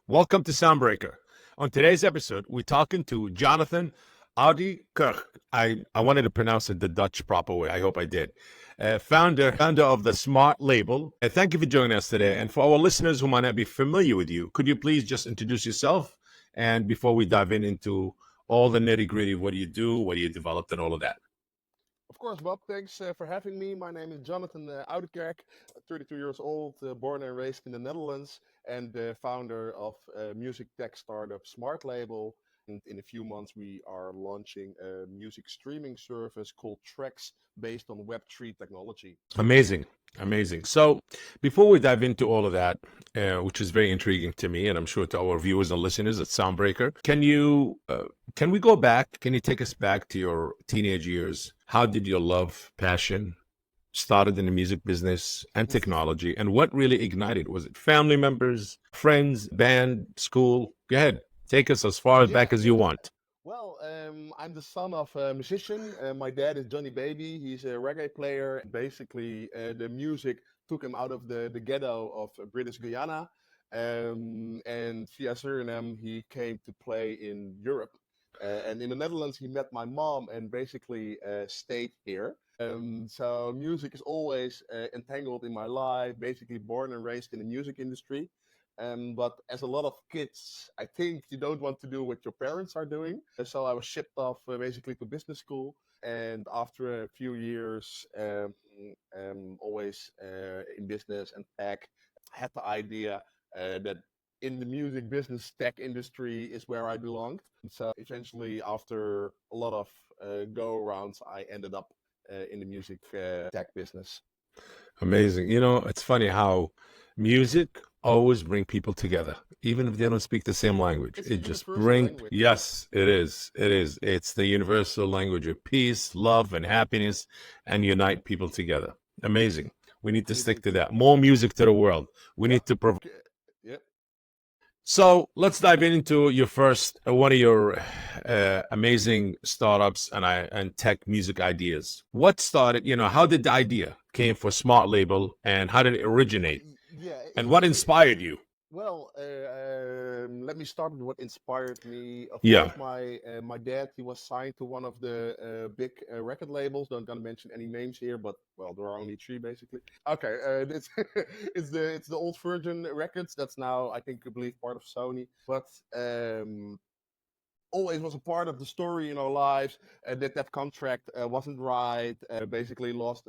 Welcome to Soundbreaker. On today's episode, we're talking to Jonathan Oudekerk. I wanted to pronounce it the Dutch proper way. I hope I did. Founder of the SmartLabel. Thank you for joining us today. And for our listeners who might not be familiar with you, could you please just introduce yourself? And before we dive into all the nitty gritty, what do you do, what do you develop, and all of that? Of course, Bob. Thanks for having me. My name is Jonathan Oudekerk, 32 years old, born and raised in the Netherlands, and the founder of music tech startup SmartLabel. And in a few months, we are launching a music streaming service called Traxs based on Web3 technology. Amazing. Amazing. So, before we dive into all of that, which is very intriguing to me, and I'm sure to our viewers and listeners at Soundbreaker, can we go back? Can you take us back to your teenage years? How did your love, passion, started in the music business and technology, and what really ignited? Was it family members, friends, band, school? Go ahead, take us as far Yeah, back as you yeah. want. Well, I'm the son of a musician. My dad is Johnny Baby. He's a reggae player. Basically, the music took him out of the ghetto of British Guyana. And via Suriname, he came to play in Europe. And in the Netherlands, he met my mom and basically stayed here. So music is always entangled in my life, basically born and raised in the music industry. But as a lot of kids, I think you don't want to do what your parents are doing. So I was shipped off basically to business school. And after a few years, always in business and tech, I had the idea that in the music business tech industry is where I belonged. So eventually, after a lot of go arounds, I ended up in the music tech business. Amazing. You know, it's funny how music always bring people together, even if they don't speak the same language. It's a It just universal bring, language. yes, it is. It is. It's the universal language of peace, love, and happiness, and unite people together. Amazing. We need to stick to It's that. More music to the world. We yeah. need to provide. Okay. Yeah. So let's dive into your first, one of your amazing startups and tech music ideas. What started? How did the idea came for Smart Label, and how did it originate, Yeah, and what inspired you? well, let me start with what inspired me. Of Yeah. course, my dad, he was signed to one of the big record labels. Don't gonna mention any names here, but well, there are only three basically. Okay, it's it's the old Virgin Records. That's now I believe part of Sony, but always was a part of the story in our lives that contract wasn't right, basically lost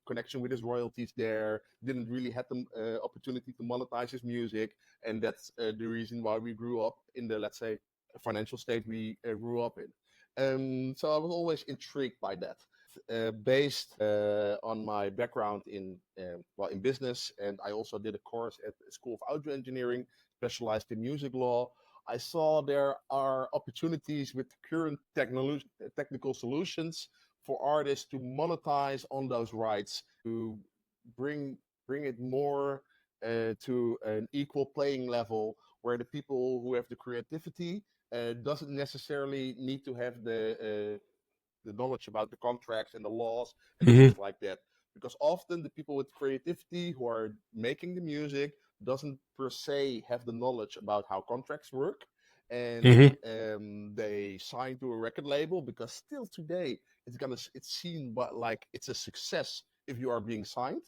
connection with his royalties there, didn't really have the opportunity to monetize his music, and that's the reason why we grew up in the, let's say, financial state we grew up in. So I was always intrigued by that. Based on my background in in business, and I also did a course at the School of Audio Engineering, specialized in music law. I saw there are opportunities with current technical solutions for artists to monetize on those rights, to bring bring it more to an equal playing level, where the people who have the creativity doesn't necessarily need to have the knowledge about the contracts and the laws and Hmm. things like that. Because often the people with creativity who are making the music doesn't per se have the knowledge about how contracts work, and Hmm. they sign to a record label because still today it's seen but like it's a success if you are being signed.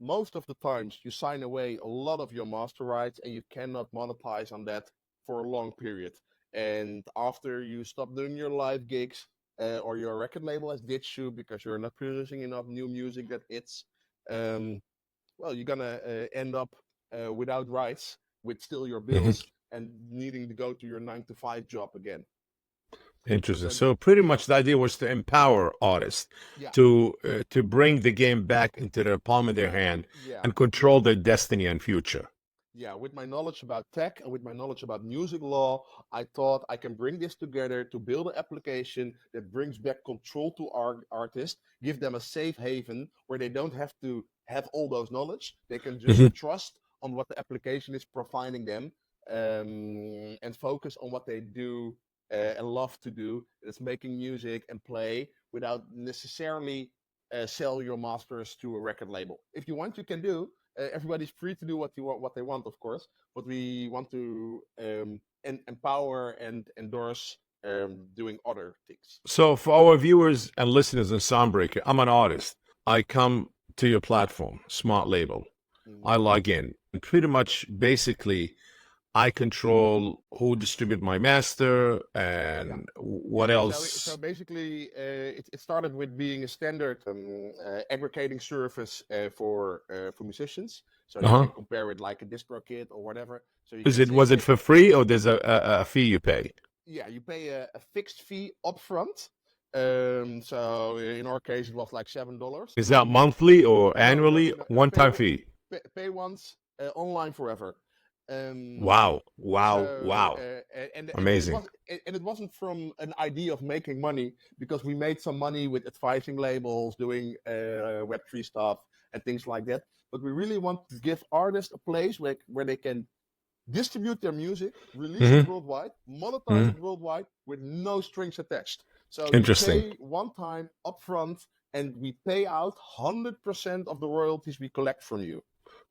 Most of the times you sign away a lot of your master rights and you cannot monetize on that for a long period. And after you stop doing your live gigs, or your record label has ditched you because you're not producing enough new music that hits, um, well, you're gonna end up without rights, with still your Hmm. bills, and needing to go to your 9 to 5 job again. Interesting. So So pretty yeah, much the idea was to empower artists yeah, to bring the game back into the palm of their hand yeah. and control their destiny and future. Yeah, with my knowledge about tech and with my knowledge about music law, I thought I can bring this together to build an application that brings back control to our artists, give them a safe haven where they don't have to have all those knowledge. They can just Hmm. trust on what the application is providing them, and focus on what they do and love to do. It's making music and play without necessarily sell your masters to a record label. If you want, you can do. Everybody's free to do what they want, of course, but we want to empower and endorse doing other things. So for our viewers and listeners in Soundbreaker, I'm an artist. I come to your platform, SmartLabel. Mhm. I log in. And pretty much, basically, I control who distribute my master Yeah. and what So else. basically, it started with being a standard aggregating service for musicians, so Uh you huh. can compare it like a DistroKid or whatever. So you Is can it say, was it okay, for free or there's a fee you pay? yeah, you pay a fixed fee upfront. So in our case, it was like $7. Is that monthly or annually? No. One time fee. Pay once, online forever. Um, Wow. Wow. so Wow. and Amazing. it wasn't from an idea of making money, because we made some money with advising labels, doing Web3 stuff and things like that. But we really want to give artists a place where they can distribute their music, release it Hmm. worldwide, monetize Hmm. it worldwide with no strings attached. So you Interesting. pay one time upfront, and we pay out 100% of the royalties we collect from you.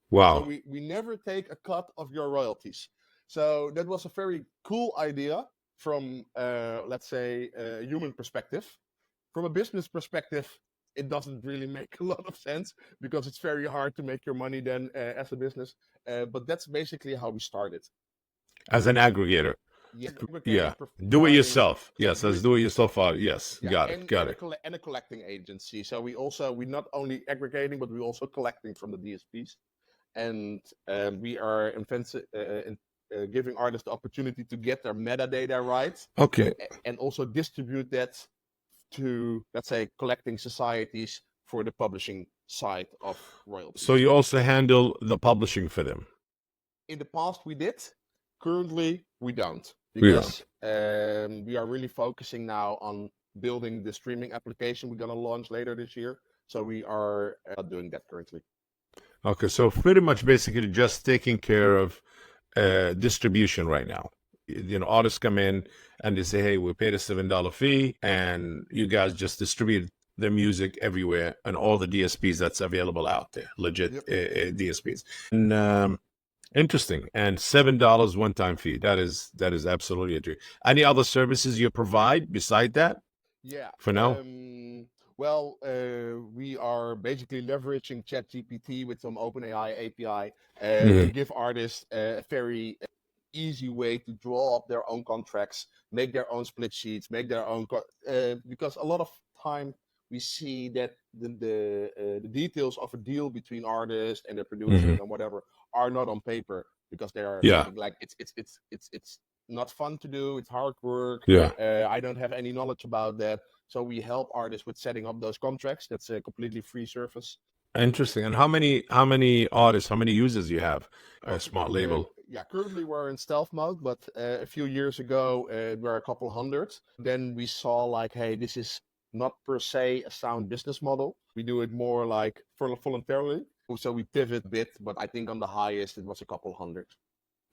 So Wow. we never take a cut of your royalties. So that was a very cool idea from, let's say, a human perspective. From a business perspective, it doesn't really make a lot of sense, because it's very hard to make your money then as a business. But that's basically how we started. As an aggregator. Yeah, Yeah. aggregating, Do it providing, yourself. yeah, Yes. Let's do it yourself. Yes. yeah, Got it. Got it. and a collecting agency. So we not only aggregating, but we also collecting from the DSPs, and we are giving artists the opportunity to get their metadata right, Okay. and also distribute that to, let's say, collecting societies for the publishing side of So royalties. you also handle the publishing for them. In the past, we did. Currently, we don't, We don't. because we are really focusing now on building the streaming application we're going to launch later this year. So we are not doing that currently. Okay. So pretty much basically just taking care of distribution right now. You know, artists come in and they say, "Hey, we paid a $7 fee, and you guys just distribute their music everywhere and all the DSPs that's available out there, legit Yep. DSPs." And interesting. And $7 one time fee. That is absolutely true. Any other services you provide beside that Yeah. for now? Well, we are basically leveraging ChatGPT with some OpenAI API to Mhm. give artists a very easy way to draw up their own contracts, make their own split sheets, make their own because a lot of time we see that the details of a deal between artists and their Mhm. producers and whatever are not on paper, because they are Yeah. thinking like it's not fun to do, it's hard work. Yeah. I don't have any knowledge about that. So we help artists with setting up those contracts. That's a completely free service. Interesting. And how many artists, how many users you have? Smart Yeah, Label. currently we're in stealth mode, but a few years ago we were a couple hundred. Then we saw like, hey, this is not per se a sound business model. We do it more like voluntarily. So we pivot a bit, but I think on the highest it was a couple hundred.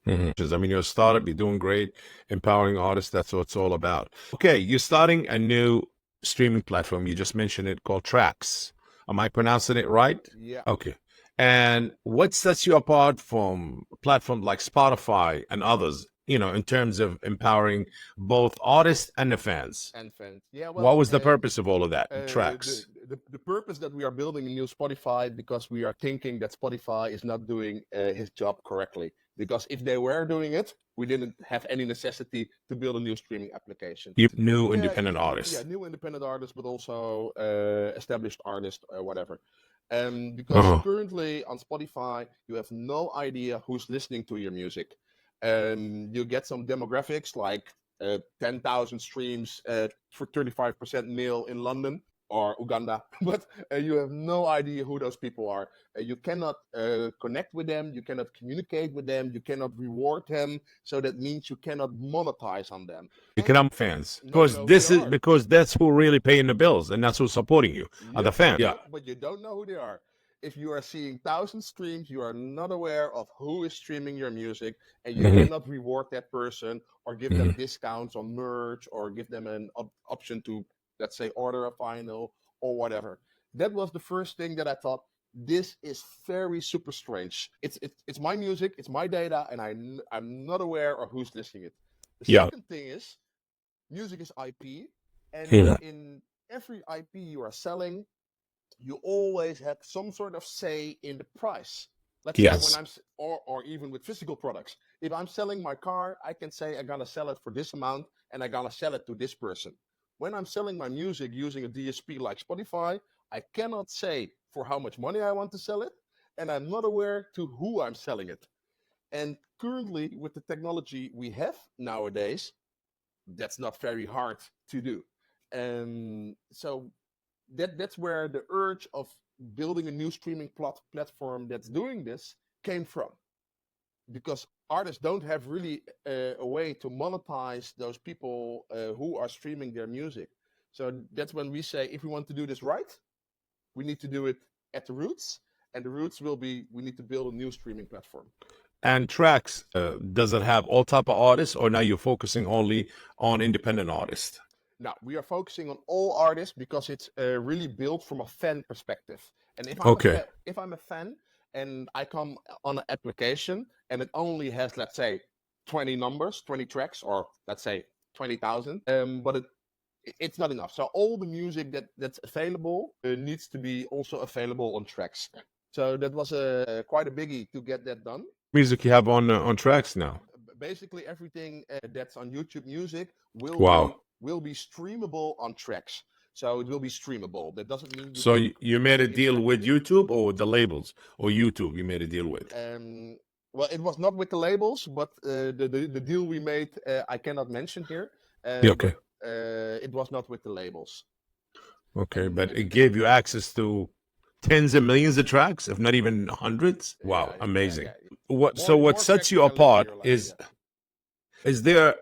I mean, you're a startup, you're doing great, empowering artists. That's what it's all about. Okay, you're starting a new streaming platform. You just mentioned it called Traxs. Am I pronouncing it right? Yeah, Okay. And what sets you apart from platforms like Spotify and others, in terms of empowering both artists and the fans? and fans. Yeah, What well, was the purpose of all of that? the, Tracks. the purpose that we are building a new Spotify, because we are thinking that Spotify is not doing his job correctly. Because if they were doing it, we didn't have any necessity to build a new streaming application. You new Yeah, independent yeah, artists. new independent artists, but also established artists, whatever. Because Uh-huh. currently on Spotify, you have no idea who's listening to your music. You get some demographics like 10,000 streams for 35% male in London or Uganda, but you have no idea who those people are. You cannot connect with them, you cannot communicate with them, you cannot reward them. So that means you cannot monetize on them. You can have fans Not because know who they are. that's who really paying the bills and that's who's supporting you are the Yep, fans. Yeah. but you don't know who they are. If you are seeing thousand streams, you are not aware of who is streaming your music, and you Mhm. cannot reward that person or give them Mhm. discounts on merch or give them an option to, let's say, order a vinyl or whatever. That was the first thing that I thought. This is very super strange. It's my music, it's my data, and I'm not aware of who's listening it. The Yeah. second thing is music is IP, and Yeah. in every IP you are selling, you always have some sort of say in the price. Let's say when Yes. or even with physical products. If I'm selling my car, I can say I'm gonna sell it for this amount and I'm gonna sell it to this person. When I'm selling my music using a DSP like Spotify, I cannot say for how much money I want to sell it, and I'm not aware to who I'm selling it. And currently, with the technology we have nowadays, that's not very hard to do. And so that's where the urge of building a new streaming platform that's doing this came from, because artists don't have really a way to monetize those people who are streaming their music. So that's when we say, if we want to do this right, we need to do it at the roots, and the roots will be, we need to build a new streaming platform. And Traxs, does it have all type of artists, or now you're focusing only on independent artists? Now we are focusing on all artists because it's really built from a fan perspective. And Okay. if I'm a fan and I come on an application and it only has, let's say, 20 numbers, 20 tracks, or let's say 20,000, but it's not enough. So all the music that's available needs to be also available on Traxs. So that was quite a biggie to get that done. Music you have on Traxs now? Basically everything that's on YouTube Music Wow. will be streamable on Traxs. So it will be streamable. That doesn't mean you So can you made a deal interact with with it. YouTube, or the labels, or YouTube you made a deal with? Well, it was not with the labels, but the deal we made I cannot mention here. Yeah, But okay. it was not with the labels. Okay, And but it gave you access to tens of millions of tracks, if not even hundreds. Wow, yeah, amazing. yeah. What More sets tracks you you can listen in apart your life. is Yeah. is there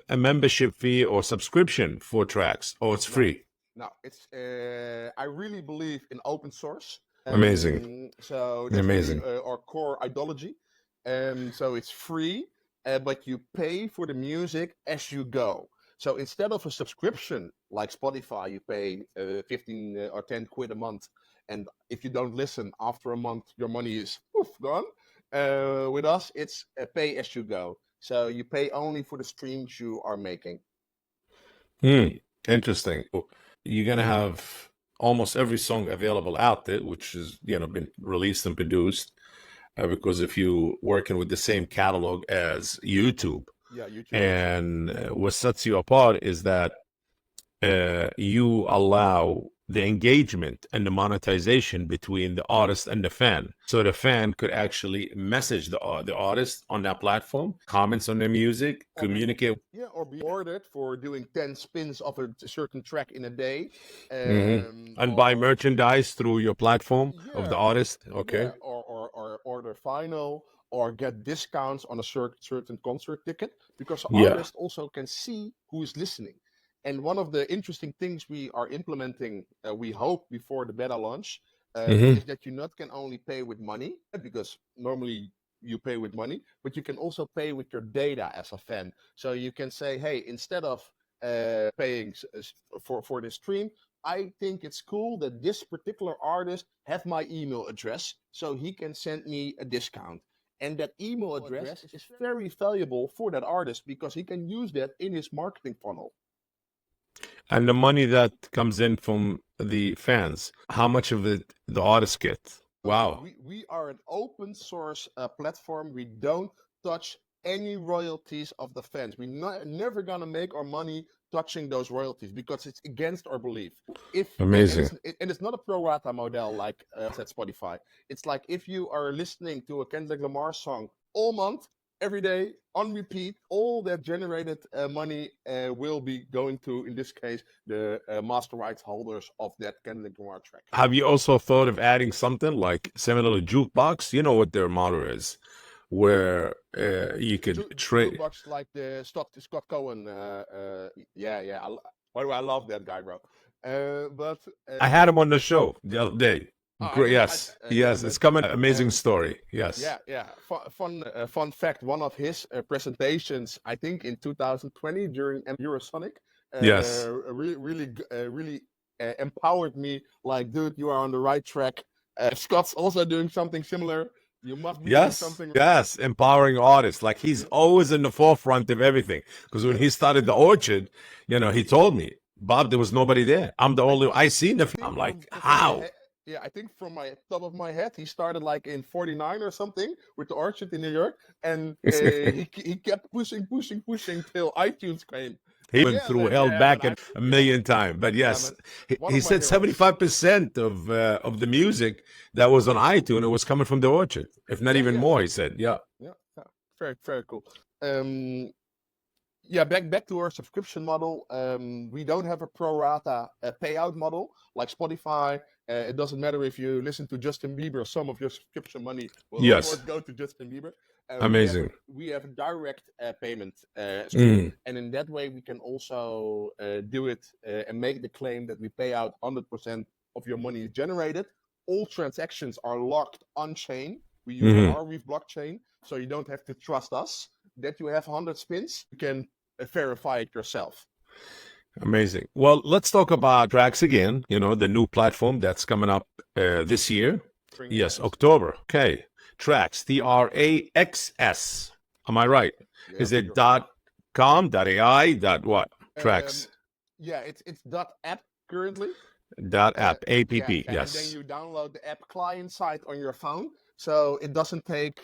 a membership fee or subscription for tracks, or it's No, free? no. It's I really believe in open source. Amazing. So that's really Amazing. our core ideology. So it's free, but you pay for the music as you go. So instead of a subscription like Spotify, you pay 15 or 10 quid a month, and if you don't listen after a month, your money is poof, gone. With us, it's pay as you go. So you pay only for the streams you are making. Hmm. Interesting. You're gonna have almost every song available out there, which is been released and produced. Because if you working with the same catalog as YouTube, Yeah, YouTube is. and what sets you apart is that you allow the engagement and the monetization between the artist and the fan. So the fan could actually message the artist on that platform, comments on their music, communicate. Yeah, or be ordered for doing 10 spins of a certain track in a day. And buy merchandise through your platform of the Yeah, artist. yeah, Okay. or order vinyl or get discounts on a certain concert ticket, because the Yeah. artist also can see who is listening. And one of the interesting things we are implementing, we hope before the beta launch, Hmm. is that you not can only pay with money, because normally you pay with money, but you can also pay with your data as a fan. So you can say, hey, instead of paying for this stream, I think it's cool that this particular artist have my email address, so he can send me a discount. And that email address is very valuable for that artist because he can use that in his marketing funnel. And the money that comes in from the fans, how much of it the artist get? Wow. We are an open source platform. We don't touch any royalties of the fans. We're never gonna make our money touching those royalties because it's against our belief. If Amazing. and it's not a pro rata model like at Spotify. It's like if you are listening to a Kendrick Lamar song all month, every day on repeat, all that generated money will be going to, in this case, the master rights holders of that Kendrick Lamar track. Have you also thought of adding something like similar to jukebox? You know what their motto is, where you could trade. Jukebox like the Scott Cohen. Yeah. By the way, I love that guy, bro. But I had him on the show the other day. Great. really, Yes. yeah, Yes. It's but coming. Amazing story. Yes. yeah. Fun fact. One of his presentations, I think in 2020 during Eurosonic, Yes. really empowered me. Like, dude, you are on the right track. If Scott's also doing something similar, you must be doing Yes, something. yes, empowering artists. Like he's Yeah, always in the forefront of everything. Because when yeah. he started the Orchard, he told me, Bob, there was nobody there. I'm the I, only. I seen I the. I'm think like, from my how? head, yeah, I think from my top of my head, he started like in '49 or something with the Orchard in New York, and he kept pushing till iTunes came. He went Yeah, through man. hell Yeah, man. back I at a yeah million times. But yeah yes, man. he, One he of my said heroes. 75% of the music that was on iTunes, it was coming from the Orchard, if not Yeah, even yeah, more. He said, yeah, yeah. Yeah. Very cool. Um, yeah, back to our subscription model. We don't have a pro rata payout model like Spotify. It doesn't matter if you listen to Justin Bieber, some of your subscription money will of course yes, go to Justin Bieber. amazing. We have a direct payment stream, Mm. and in that way we can also do it and make the claim that we pay out 100% of your money generated. All transactions are locked on chain. We use the Hmm. Rweave blockchain, so you don't have to trust us that you have 100 spins. You can verify it yourself. Amazing. Well, let's talk about Traxs again, the new platform that's coming up this year. Spring, Yes, yes. October. Okay. Traxs, Traxs. Am I right? Yep, Is it you're right. .com, .ai, dot what? Um, Traxs, yeah, it's .app currently. .app, app, Yeah, yeah, and then yes. you download the app client side on your phone, so it doesn't take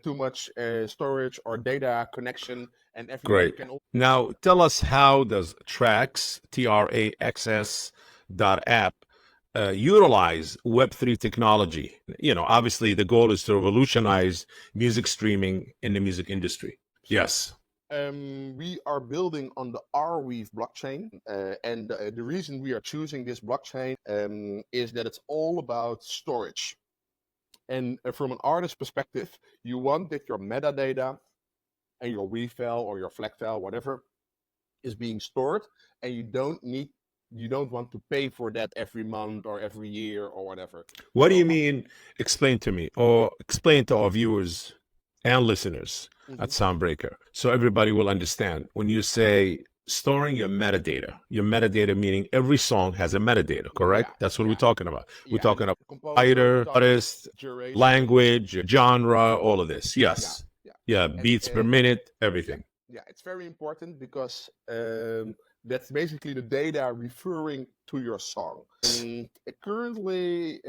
too much storage or data connection, and everybody Great. can. Now, tell us how does Traxs, Traxs dot app, utilize Web3 technology? Obviously the goal is to revolutionize music streaming in the music industry. So Yes. we are building on the Rweave blockchain, and the reason we are choosing this blockchain is that it's all about storage. And from an artist perspective, you want that your metadata and your Weave file or your FLAC file, whatever, is being stored, and you don't want to pay for that every month or every year or whatever. What do So you mean? Explain to me, or explain to our viewers and listeners at mhm. Soundbreaker, so everybody will understand. When you say storing your metadata meaning every song has a metadata, Yeah, correct? That's what we're yeah, talking about. We're yeah, and talking about composer, writer, time, artist, duration, language, genre, all of this. yeah, Yes. yeah, Yeah, and beats per minute, yeah, everything. yeah, it's very important because that's basically the data referring to your song. Currently,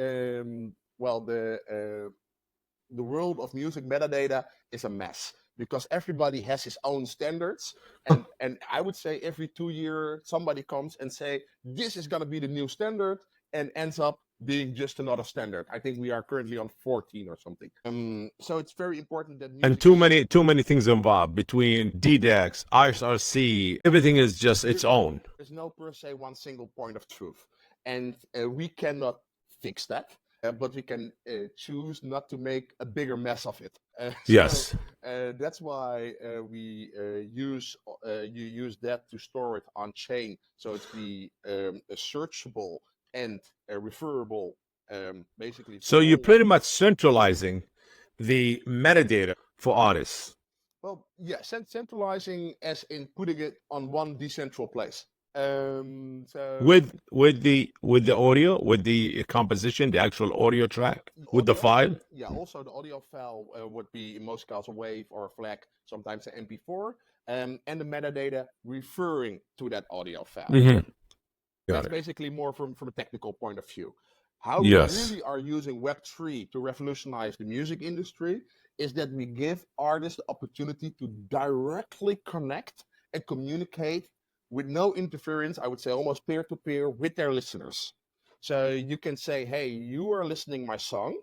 well, the world of music metadata is a mess because everybody has his own standards, and I would say every 2 years somebody comes and say this is going to be the new standard and ends up being just another standard. I think we are currently on 14 or something. So it's very important that And music too many things involved between DDEX, ISRC, everything is just its own. there's no per se one single point of truth, and we cannot fix that. But we can choose not to make a bigger mess of it. So Yes. that's why we you use that to store it on chain, so it's be searchable and referable, basically So for you're all. pretty much centralizing the metadata for artists Well, yeah, centralizing as in putting it on one decentral place. So with the audio, with the composition, the actual audio track, the with the audio, file. yeah, also the audio file would be in most cases a wave or a FLAC, sometimes an MP4, and the metadata referring to that audio file. Hmm. Got That's it. basically more from a technical point of view. How we Yes. really are using Web3 to revolutionize the music industry is that we give artists the opportunity to directly connect and communicate with no interference, I would say almost peer to peer, with their listeners. So you can say, hey, you are listening my song,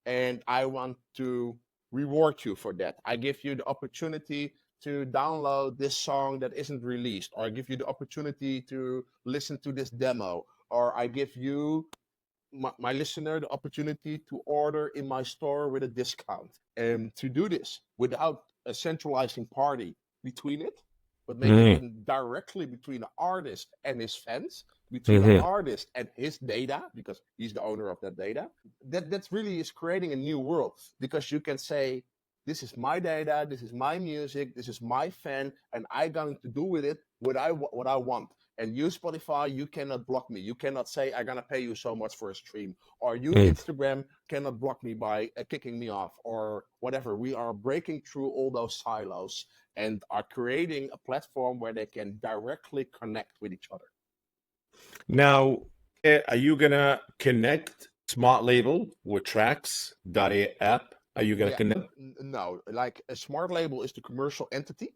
and I want to reward you for that. I give you the opportunity to download this song that isn't released, or I give you the opportunity to listen to this demo, or I give you my listener the opportunity to order in my store with a discount. And to do this without a centralizing party between it, but make it Hmm. directly between the artist and his fans, between the Hmm. artist and his data, because he's the owner of that data. That's really is creating a new world, because you can say, this is my data, this is my music, this is my fan, and I'm going to do with it what I want. And you, Spotify, you cannot block me. You cannot say, I'm going to pay you so much for a stream. Or you, Mm. Instagram, cannot block me by kicking me off or whatever. We are breaking through all those silos and are creating a platform where they can directly connect with each other. Now, are you gonna connect SmartLabel with Traxs.app? Are you gonna Yeah, connect? no, like a SmartLabel is the commercial entity.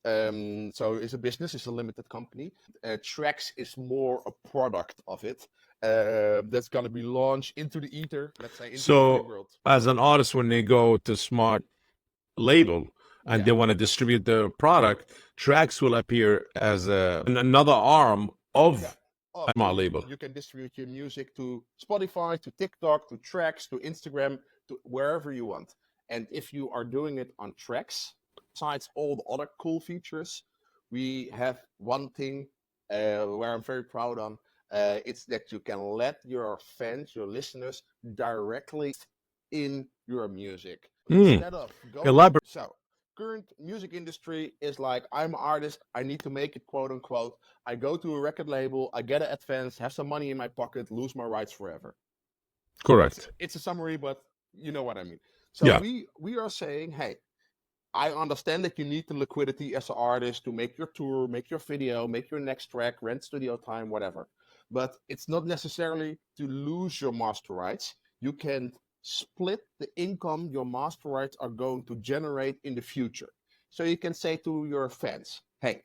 So it's a business, it's a limited company. Traxs is more a product of it that's going to be launched into the ether, let's say, into the free So, world. as an artist, when they go to SmartLabel and Yeah, they want to distribute the product, Trax will appear as another arm yeah. of So SmartLabel. you can distribute your music to Spotify, to TikTok, to Traxs, to Instagram, to wherever you want. And if you are doing it on Traxs, besides all the other cool features, we have one thing where I'm very proud on. It's that you can let your fans, your listeners, directly in your music Hmm. instead of going. Elaborate. So, current music industry is like, I'm an artist, I need to make it, quote unquote. I go to a record label, I get an advance, have some money in my pocket, lose my rights forever. Correct. It's a summary, but you know what I mean. So Yeah. we are saying, hey, I understand that you need the liquidity as an artist to make your tour, make your video, make your next track, rent studio time, whatever. But it's not necessarily to lose your master rights. You can split the income your master rights are going to generate in the future. So you can say to your fans, hey,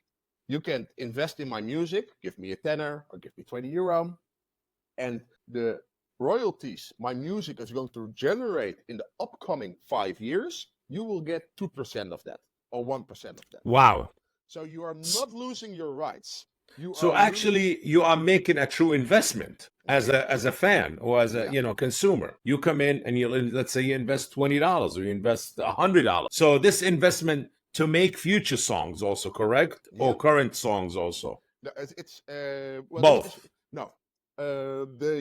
you can invest in my music, give me a tenner or give me 20 euro, and the royalties my music is going to generate in the upcoming 5 years, you will get 2% of that or 1% of that. Wow. So you are not losing your rights. You So are actually, you are making a true investment as yeah, a fan or as a yeah, consumer. You come in and you, let's say you invest $20 or you invest $100. So this investment to make future songs also, correct? yeah. Or current songs also? No, it's well, it's Both. no.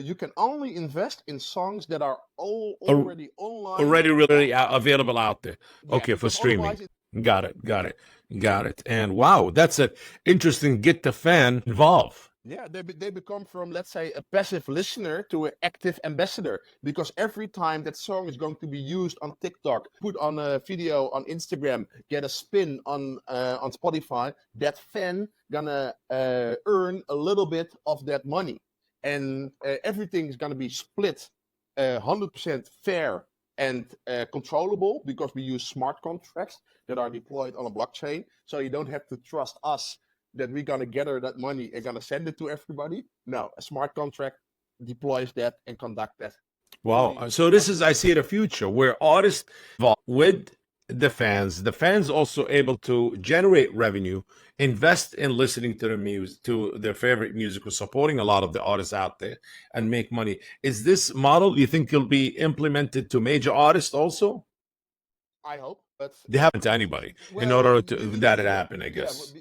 You can only invest in songs that are all Al- already online. Already really available out there. Yeah, Okay, for because streaming. otherwise it. Got it. Got it. Got it. And wow, that's a interesting get the fan involved. Yeah, they become from, let's say, a passive listener to an active ambassador, because every time that song is going to be used on TikTok, put on a video on Instagram, get a spin on Spotify, that fan gonna earn a little bit of that money, and everything is gonna be split 100% fair and controllable, because we use smart contracts that are deployed on a blockchain, so you don't have to trust us that we're gonna gather that money and gonna send it to everybody. No, a smart contract deploys that and conduct that. Wow. So this is, I see the future where artists involved with the fans also able to generate revenue, invest in listening to their music, to their favorite music, or supporting a lot of the artists out there and make money. Is this model, you think, will be implemented to major artists also? I hope, but They haven't to anybody in well, order to that it happen, I yeah. guess.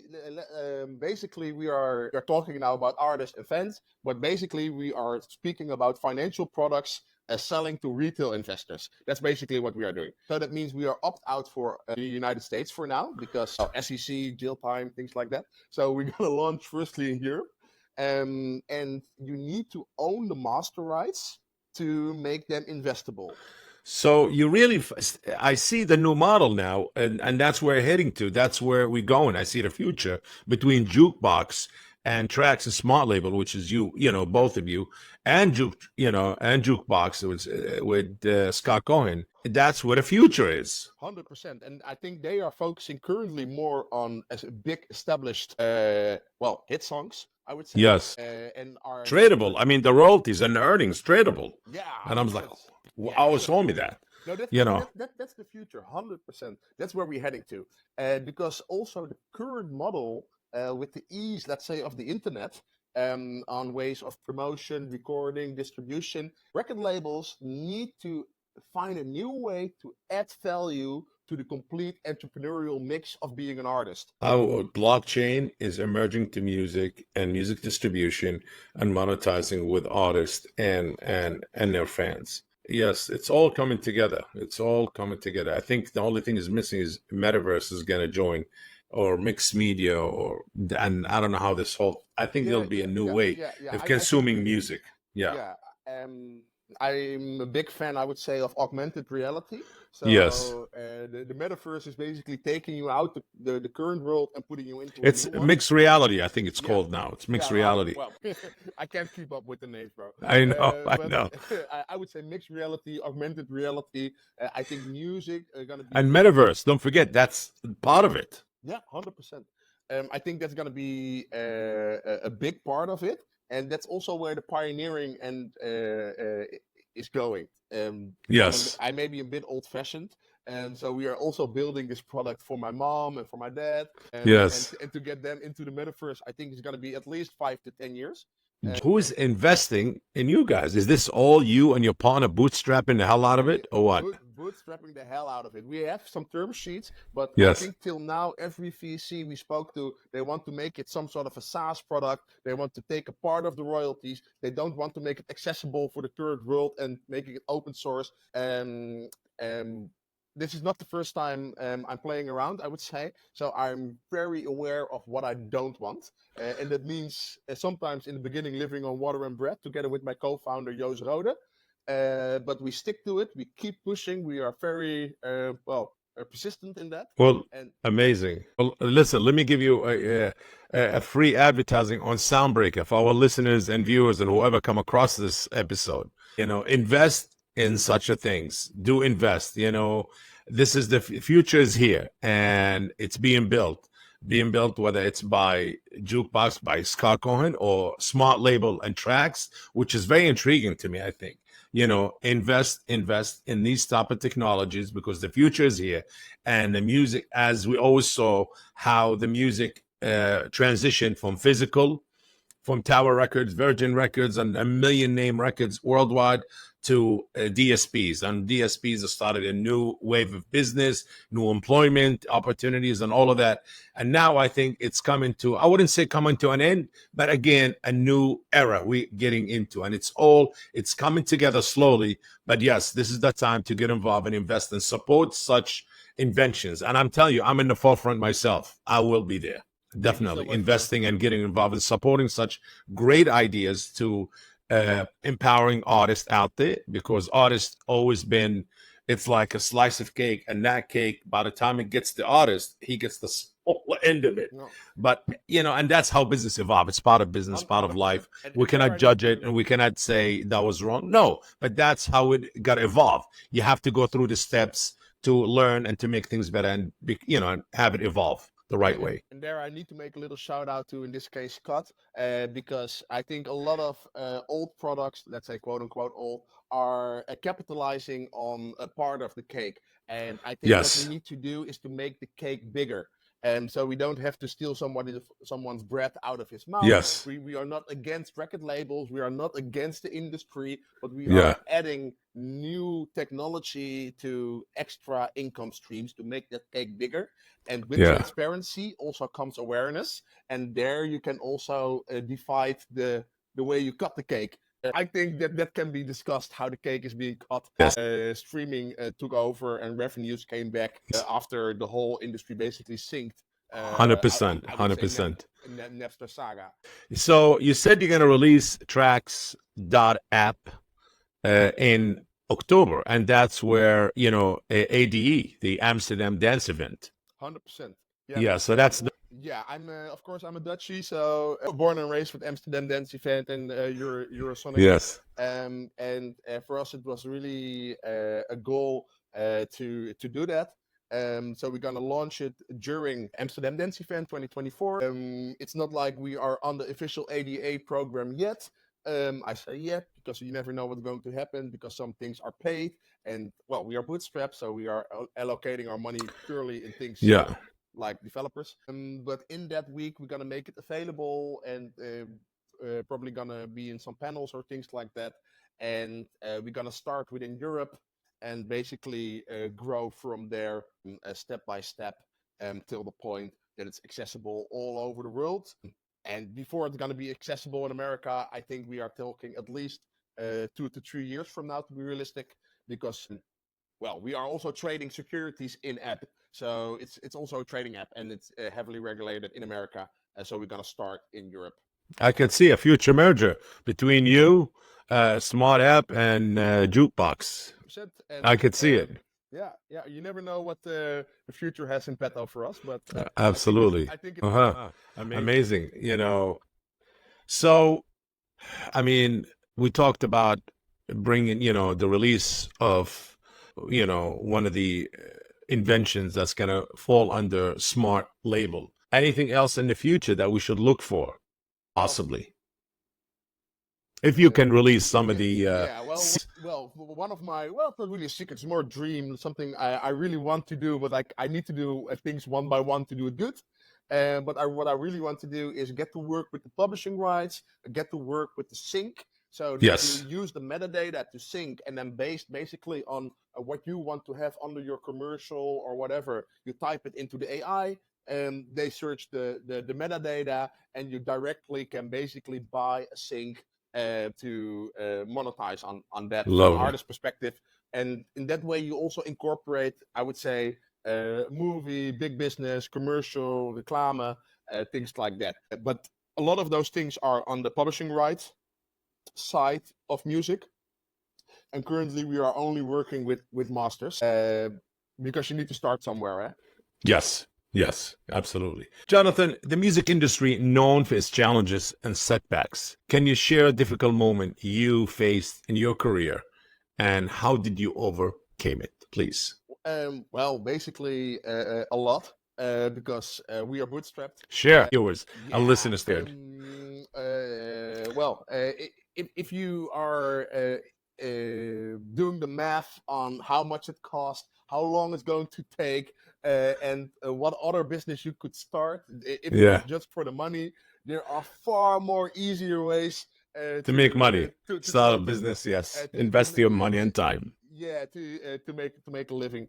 Basically, we are talking now about artists and fans, but basically we are speaking about financial products as selling to retail investors. That's basically what we are doing. So that means we are opt out for the United States for now, because SEC, jail time, things like that. So we're gonna launch firstly in Europe, and you need to own the master rights to make them investable. So you really, I see the new model now, and that's where we're heading to. That's where we're going. I see the future between Jukebox and Trax and Smart Label, which is both of you, and and Jukebox with Scott Cohen. That's where the future is. 100%. And I think they are focusing currently more on as a big established, hit songs, I would say. Yes, And are not. tradable. I mean, the royalties and the earnings tradable. Yeah, And I was like, 100%. Yeah. I was told me that, No, that's, you I mean, know. that's the future, 100%. That's where we're heading to. Because also the current model, with the ease, let's say, of the internet, on ways of promotion, recording, distribution, record labels need to find a new way to add value to the complete entrepreneurial mix of being an artist. How blockchain is emerging to music and music distribution and monetizing with artists and their fans. Yes, it's all coming together. It's all coming together. I think the only thing is missing is metaverse is going to join or mixed media, and I don't know how this whole. I think there'll be a new way of I think consuming music. Yeah. yeah. I'm a big fan, I would say, of augmented reality. Yes. So the metaverse is basically taking you out the current world and putting you into a new It's one. mixed reality. I think it's Yeah, called now. It's yeah. mixed reality. Well, I can't keep up with the names, bro. I know. I But know. I would say mixed reality, augmented reality. I think music gonna be And big. metaverse. Don't forget that's part of it. Yeah, 100%. I think that's going to be a big part of it, and that's also where the pioneering and is going. Yes. I may be a bit old-fashioned, and so we are also building this product for my mom and for my dad, Yes. and to get them into the metaverse. I think it's going to be at least 5 to 10 years. Who's investing in you guys? Is this all you and your partner bootstrapping the hell out of Yeah, it, or what? bootstrapping the hell out of it. We have some term sheets, but I Yes. think till now, every VC we spoke to, they want to make it some sort of a SaaS product. They want to take a part of the royalties. They don't want to make it accessible for the third world and making it open source. Um, this is not the first time I'm playing around, I would say. So I'm very aware of what I don't want. And that means sometimes in the beginning living on water and bread together with my co-founder, Joost Rode. But we stick to it. We keep pushing. We are very persistent in that. Well, And amazing. Well, listen, let me give you a free advertising on Soundbreaker for our listeners and viewers and whoever come across this episode. Invest in such a things. Do invest. This is the future is here and it's being built. Being built, whether it's by Jukebox, by Scott Cohen, or SmartLabel and Traxs, which is very intriguing to me, I think. Invest in these type of technologies because the future is here. And the music, as we always saw, how the music transitioned from Tower Records, Virgin Records, and a million name records worldwide to DSPs. And DSPs have started a new wave of business, new employment opportunities, and all of that. And now I think it's coming to, I wouldn't say coming to an end, but again, a new era we're getting into. And it's coming together slowly. But yes, this is the time to get involved and invest and support such inventions. And I'm telling you, I'm in the forefront myself. I will be there. thank you so Definitely much, bro. investing and getting involved and supporting such great ideas to empowering artists out there because artists always been it's like a slice of cake, and that cake by the time it gets the artist he gets the smaller end of it. No, But and that's how business evolves. It's part of business, part of 100%. life. We And there cannot I need judge it and we cannot say that was wrong. No, but that's how it got to evolve. You have to go through the steps to learn and to make things better and and have it evolve the right way. and there I need to make a little shout out to, in this case, Scott, because I think a lot of old products, let's say quote unquote old, are capitalizing on a part of the cake. And I think what we Yes. need to do is to make the cake bigger. And so we don't have to steal someone's breath out of his mouth. Yes. We are not against record labels. We are not against the industry, but we are Yeah. adding new technology to extra income streams to make that cake bigger. And with Yeah. transparency also comes awareness, and there you can also divide the way you cut the cake. I think that can be discussed how the cake is being cut. Yes. Streaming took over and revenues came back after the whole industry basically synced. Hundred percent. I would Hundred say percent. Napster saga. So you said you're gonna release Traxs.app in October, and that's where ADE, the Amsterdam Dance Event. 100%. Yeah. Yeah. So that's Yeah, I'm of course I'm a Dutchie, so born and raised with Amsterdam Dance Event and Eurosonic. yes. And for us, it was really a goal to do that. So we're gonna launch it during Amsterdam Dance Event 2024. It's not like we are on the official ADA program yet. I say yet because you never know what's going to happen because some things are paid, and well, we are bootstrapped, so we are allocating our money purely in things. Yeah. Like developers. But in that week, we're gonna make it available, and probably gonna be in some panels or things like that. And we're gonna start within Europe and basically grow from there step by step till the point that it's accessible all over the world. And before it's gonna be accessible in America, I think we are talking at least 2 to 3 years from now to be realistic, because well, we are also trading securities in app. So it's also a trading app, and it's heavily regulated in America. So we're gonna start in Europe. I can see a future merger between you, Smart App, and Jukebox. And I could see it. yeah, you never know what the future has in petto for us, but Absolutely. I think Uh-huh. Amazing. So, I mean, we talked about bringing, the release of, one of the inventions that's going to fall under Smart Label. Anything else in the future that we should look for, possibly? If you can release some of the one of my, it's not really a secret, it's more a dream, something I really want to do, but I need to do things one by one to do it good. But what I really want to do is get to work with the publishing rights, get to work with the sync, so that Yes. you use the metadata to sync, and then based basically on what you want to have under your commercial or whatever, you type it into the AI, and they search the metadata, and you directly can basically buy a sync to monetize on that from an artist perspective. And in that way, you also incorporate, I would say, movie, big business, commercial, reclame, things like that. But a lot of those things are on the publishing rights side of music. And currently, we are only working with masters because you need to start somewhere. Eh? Yes. Yes, absolutely. Jonathan, the music industry known for its challenges and setbacks. Can you share a difficult moment you faced in your career and how did you overcome it, please? Well, basically a lot because we are bootstrapped. Share yours and listeners there. If you are doing the math on how much it costs, how long it's going to take, and what other business you could start, if it was just for the money, there are far more easier ways to make money. To start a business, yes. Invest your money and time. Yeah, to make a living.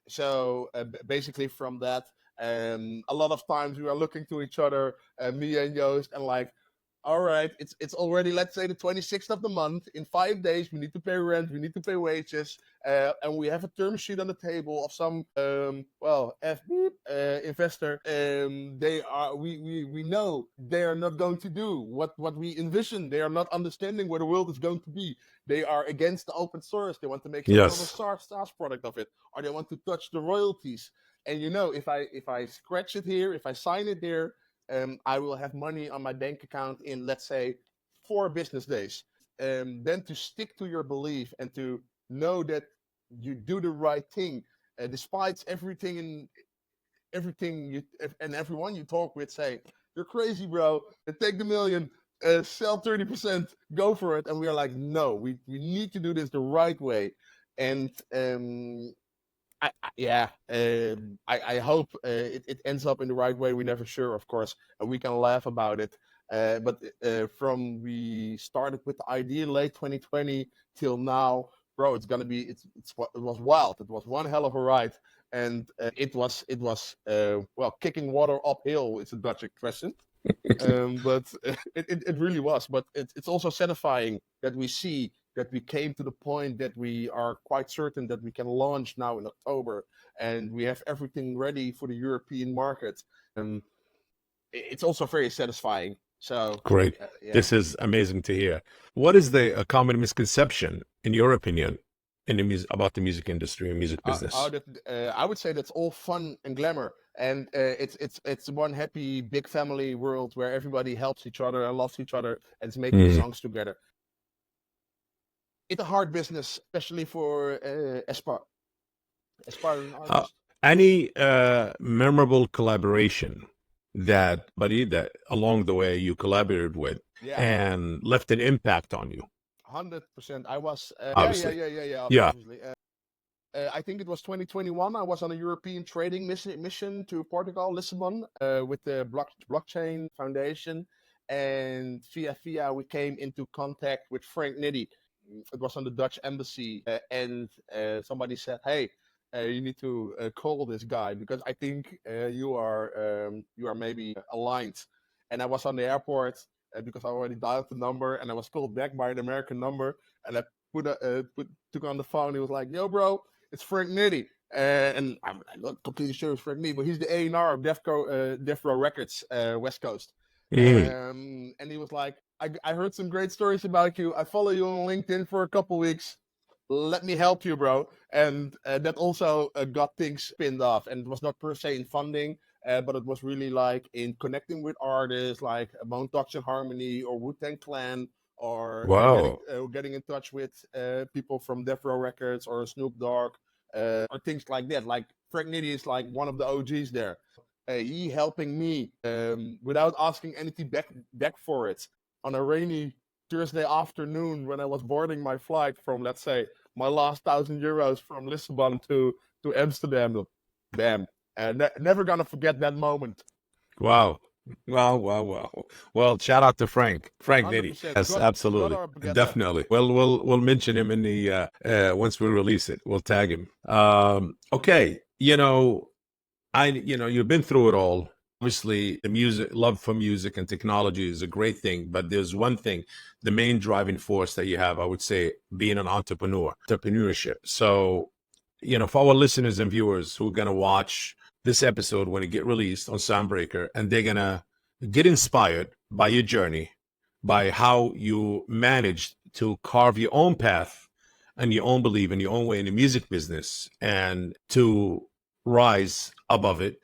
So basically, from that, a lot of times we are looking to each other, me and Joost, and like, all right, it's already, let's say, the 26th of the month. In 5 days, we need to pay rent, we need to pay wages, and we have a term sheet on the table of some investor. We know they are not going to do what we envision. They are not understanding where the world is going to be. They are against the open source. They want to make some sort of SaaS product of it, or they want to touch the royalties. And if I scratch it here, if I sign it there, I will have money on my bank account in, let's say, 4 business days. Then to stick to your belief and to know that you do the right thing, despite everything and everyone you talk with say, you're crazy, bro. Take the million, sell 30%, go for it. And we are like, no, we need to do this the right way. And I hope it ends up in the right way. We're never sure, of course, and we can laugh about it. But from we started with the idea late 2020 till now, bro, it was wild. It was one hell of a ride, and it was kicking water uphill. It's a Dutch expression. But it really was. But it's also satisfying that we see that we came to the point that we are quite certain that we can launch now in October, and we have everything ready for the European market. It's also very satisfying. So great. This is amazing to hear. What is the common misconception, in your opinion, about the music industry and music business? I would say that's all fun and glamour, and it's one happy big family world where everybody helps each other and loves each other and is making songs together. It's a hard business, especially for aspiring artists. Any memorable collaboration that along the way you collaborated with and left an impact on you? 100%. I was obviously. Obviously. I think it was 2021. I was on a European trading mission to Portugal, Lisbon, with the blockchain foundation, and via we came into contact with Frank Nitty. It was on the Dutch embassy, and somebody said, "Hey, you need to call this guy because I think you are maybe aligned." And I was on the airport because I already dialed the number, and I was called back by an American number, and I took on the phone. He was like, "Yo, bro, it's Frank Nitty." And I'm not completely sure it's Frank Nee, but he's the A&R of Death Row Records, West Coast. Mm. And he was like, I heard some great stories about you. I follow you on LinkedIn for a couple weeks. Let me help you, bro. And that also got things spinned off. And it was not per se in funding, but it was really like in connecting with artists like Bone Thugs and Harmony or Wu-Tang Clan, or Wow. getting in touch with people from Death Row Records or Snoop Dogg, or things like that. Like Frank Nitty is like one of the OGs there. He helping me without asking anything back for it on a rainy Thursday afternoon when I was boarding my flight from, let's say, my last €1,000 from Lisbon to Amsterdam. Bam. And never gonna forget that moment. Wow. Wow, wow, wow. Well, shout out to Frank. Frank Nitty. 100%. Yes, absolutely. Definitely. Well, we'll mention him in the once we release it. We'll tag him. Okay. You've been through it all. Obviously, the music, love for music and technology is a great thing, but there's one thing, the main driving force that you have, I would say, being an entrepreneurship. So, for our listeners and viewers who are going to watch this episode when it get released on Soundbreaker, and they're going to get inspired by your journey, by how you managed to carve your own path and your own belief in your own way in the music business and to rise above it.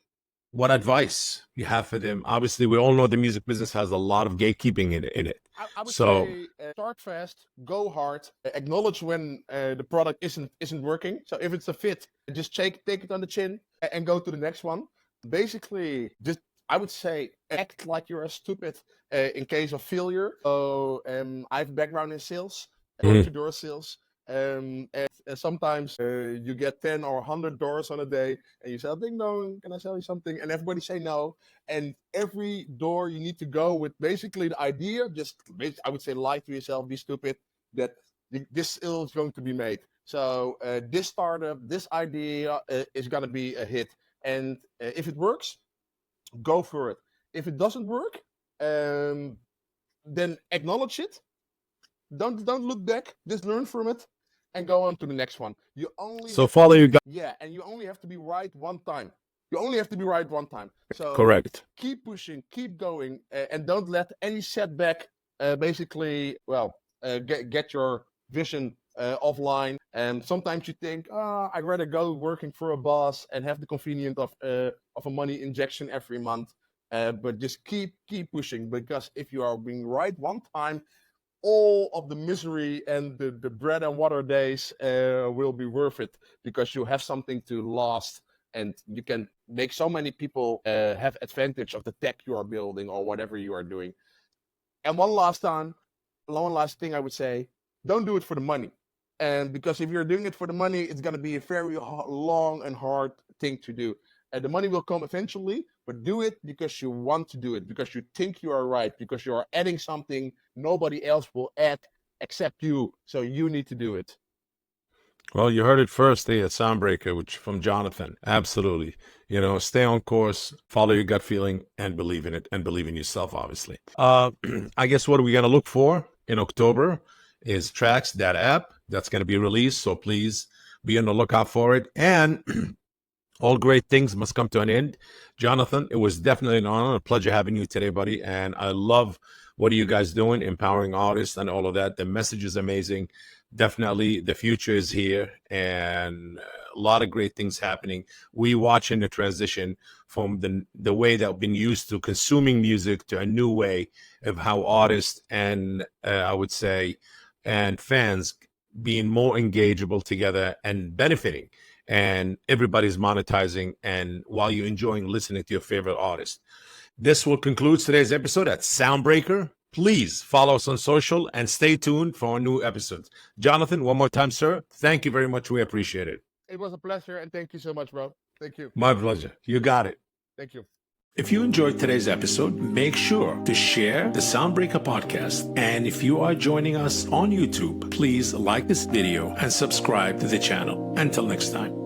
What advice you have for them? Obviously, we all know the music business has a lot of gatekeeping in it. I would So, say start fast, go hard, acknowledge when the product isn't working. So if it's a fit, just take it on the chin and go to the next one. Basically, just I would say act like you're a stupid in case of failure. So I have a background in sales, door-to-door sales. And sometimes you get 10 or 100 doors on a day, and you say, "Ding dong, can I sell you something?" And everybody say no. And every door you need to go with basically the idea, I would say lie to yourself, be stupid, that this sale is going to be made. So this startup, this idea is going to be a hit. And if it works, go for it. If it doesn't work, then acknowledge it. Don't look back. Just learn from it and go on to the next one. You only follow your gut. Yeah, and you only have to be right one time. You only have to be right one time. So Correct. keep pushing, keep going, and don't let any setback get your vision offline. And sometimes you think, I'd rather go working for a boss and have the convenience of a money injection every month. But just keep pushing, because if you are being right one time, all of the misery and the bread and water days will be worth it, because you have something to last, and you can make so many people have advantage of the tech you are building or whatever you are doing. And one last thing I would say, don't do it for the money. And because if you're doing it for the money, it's going to be a very long and hard thing to do. And the money will come eventually, but do it because you want to do it, because you think you are right, because you are adding something nobody else will add except you. So you need to do it. Well, you heard it first there at Soundbreaker, which from Jonathan. Absolutely. Stay on course, follow your gut feeling, and believe in it, and believe in yourself, obviously. I guess what are we going to look for in October is Traxs, that app that's going to be released. So please be on the lookout for it. And all great things must come to an end. Jonathan, it was definitely an honor, a pleasure having you today, buddy. And I love what are you guys doing, empowering artists and all of that. The message is amazing. Definitely the future is here, and a lot of great things happening. We watching the transition from the way that we've been used to consuming music to a new way of how artists and I would say and fans being more engageable together and benefiting, and everybody's monetizing, and while you're enjoying listening to your favorite artist. This will conclude today's episode at Soundbreaker. Please follow us on social and stay tuned for our new episodes. Jonathan, one more time, sir. Thank you very much. We appreciate it. It was a pleasure, and thank you so much, bro. Thank you. My pleasure. You got it. Thank you. If you enjoyed today's episode, make sure to share the Soundbreaker podcast. And if you are joining us on YouTube, please like this video and subscribe to the channel. Until next time.